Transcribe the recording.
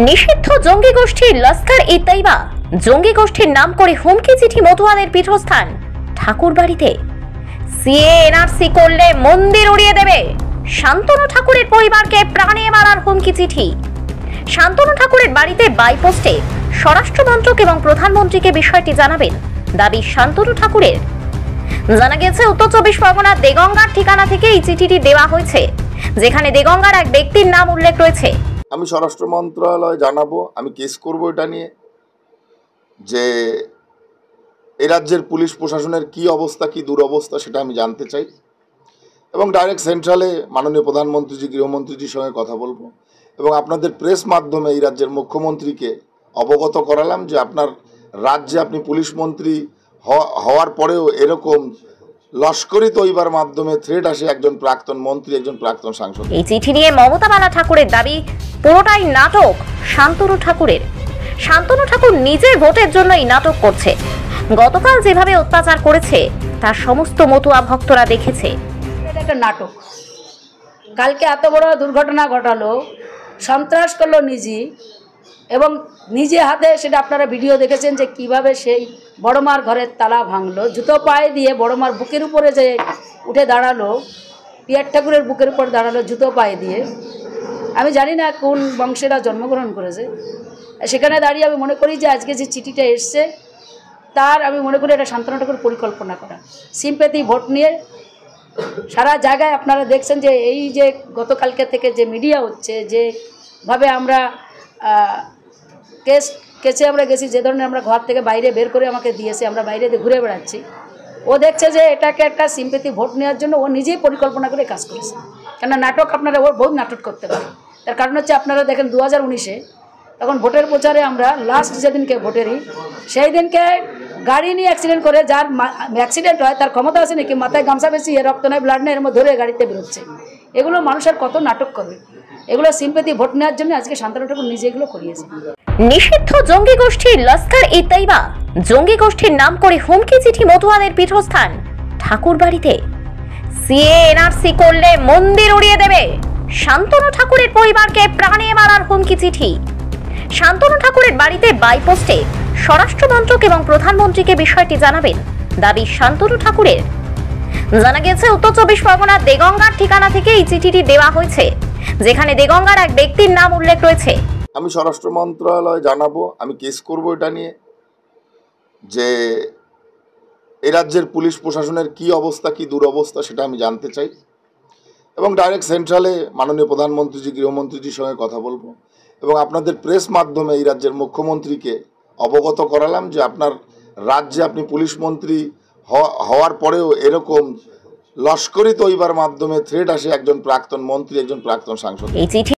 নিষিদ্ধ জঙ্গি গোষ্ঠী লস্কর-ই-তৈবা জঙ্গি গোষ্ঠীর নাম করে হুমকি চিঠি মতুয়াদের পীঠস্থান ঠাকুরবাড়িতে। সিএ এনআরসি করলে মন্দির উড়িয়ে দেবে, শান্তনু ঠাকুরের পরিবারকে প্রাণে মারার হুমকি চিঠি। শান্তনু ঠাকুরের বাড়িতে বাইপোস্টে স্বরাষ্ট্রমন্ত্রক এবং প্রধানমন্ত্রীকে বিষয়টি জানাবেন দাবি শান্তনু ঠাকুরের। জানা গেছে উত্তর 24 পরগনার দেগঙ্গার ঠিকানা থেকে এই চিঠিটি দেওয়া হয়েছে, যেখানে দেগঙ্গার এক ব্যক্তির নাম উল্লেখ রয়েছে। আমি স্বরাষ্ট্র মন্ত্রণালয় জানাবো, আমি কেস করব এটা নিয়ে যে এই রাজ্যের পুলিশ প্রশাসনের কি অবস্থা, কি দুরবস্থা সেটা আমি জানতে চাই এবং ডাইরেক্ট সেন্ট্রালে মাননীয় প্রধানমন্ত্রীজি, গৃহমন্ত্রীজির সঙ্গে কথা বলবো এবং আপনাদের প্রেস মাধ্যমে এই রাজ্যের মুখ্যমন্ত্রীকে অবগত করালাম যে আপনার রাজ্যে আপনি পুলিশ মন্ত্রী হওয়ার পরেও এরকম লস্করি তৈবার মাধ্যমে থ্রেট আসে একজন প্রাক্তন মন্ত্রী, একজন প্রাক্তন সাংসদ। এই চিঠি নিয়ে মমতা বালা ঠাকুরের দাবি পুরোটাই নাটক শান্তনু ঠাকুরের। শান্তনু ঠাকুর নিজের ভোটের জন্য এই নাটক করছে। গতকাল যেভাবে অত্যাচার করেছে তার সমস্ত মতুয়া ভক্তরা দেখেছে। এটা একটা নাটক। কালকে এত বড় দুর্ঘটনা ঘটালো, সন্ত্রাস করলো নিজে এবং নিজে হাতে, সেটা আপনারা ভিডিও দেখেছেন যে কিভাবে সেই বড়মার ঘরের তালা ভাঙলো, জুতো পায়ে দিয়ে বড়মার বুকের উপরে যে উঠে দাঁড়ালো, পিয়ার ঠাকুরের বুকের উপর দাঁড়ালো জুতো পায়ে দিয়ে। আমি জানি না কোন বংশেরা জন্মগ্রহণ করেছে, সেখানে দাঁড়িয়ে আমি মনে করি যে আজকে যে চিঠিটা এসছে তার আমি মনে করি এটা শান্তনু ঠাকুর পরিকল্পনা করা, সিম্প্যাথি ভোট নিয়ে সারা জায়গায় আপনারা দেখছেন যে এই যে গতকালকে থেকে যে মিডিয়া হচ্ছে, যেভাবে আমরা কেসে আমরা গেছি, যে ধরনের আমরা ঘর থেকে বাইরে বের করে আমাকে দিয়েছে, আমরা বাইরে ঘুরে বেড়াচ্ছি, ও দেখছে যে এটাকে একটা সিম্প্যাথি ভোট নেওয়ার জন্য ও নিজেই পরিকল্পনা করে কাজ করেছে। কেন নাটক আপনারা ওর বহুত নাটক করতে পারে। তার কারণ হচ্ছে আপনারা দেখেন 2019-এ তখন ভোটের প্রচারে আমরা লাস্ট যেদিনকে ভোটেরই সেই দিনকে গাড়ি নিয়ে অ্যাক্সিডেন্ট করে, যার অ্যাক্সিডেন্ট হয় তার ক্ষমতা আছে নাকি মাথায় গামছা বেশি, রক্ত নেই, ব্লাড নেই, এর মধ্যে ধরে গাড়িতে বেরোচ্ছে। এগুলো মানুষের কত নাটক করবে, এগুলো সিম্প্যাথি ভোট নেওয়ার জন্য আজকে শান্তনু ঠাকুর নিজে এগুলো করিয়েছে। নিষিদ্ধ জঙ্গি গোষ্ঠী লস্কর-ই-তৈবা জঙ্গি গোষ্ঠীর নাম করে হুমকি চিঠি মতুয়াদের পীঠস্থান ঠাকুরবাড়িতে। সিএ এনআরসি করলে মন্দির উড়িয়ে দেবে, শান্তনু ঠাকুরের পরিবারকে প্রাণে মারার হুমকি চিঠি। শান্তনু ঠাকুরের বাড়িতে বাইপোস্টে স্বরাষ্ট্রমন্ত্রক এবং প্রধানমন্ত্রীকে বিষয়টি জানাবেন দাবি শান্তনু ঠাকুরের। জানা গেছে উত্তর 24 পরগনার দেগঙ্গার ঠিকানা থেকে এই চিঠিটি দেওয়া হয়েছে, যেখানে দেগঙ্গার এক ব্যক্তির নাম উল্লেখ রয়েছে। আমি স্বরাষ্ট্র মন্ত্রণালয় জানাবো, আমি কেস করব এটা নিয়ে যে এই রাজ্যের পুলিশ প্রশাসনের কি অবস্থা, কি দুরবস্থা সেটা আমি জানতে চাই এবং ডাইরেক্ট সেন্ট্রালে মাননীয় প্রধানমন্ত্রীজি, গৃহমন্ত্রীজির সঙ্গে কথা বলবো এবং আপনাদের প্রেস মাধ্যমে এই রাজ্যের মুখ্যমন্ত্রীকে অবগত করালাম যে আপনার রাজ্যে আপনি পুলিশ মন্ত্রী হওয়ার পরেও এরকম লস্করি তৈবার মাধ্যমে থ্রেট আসে একজন প্রাক্তন মন্ত্রী, একজন প্রাক্তন সাংসদ। এই চিঠি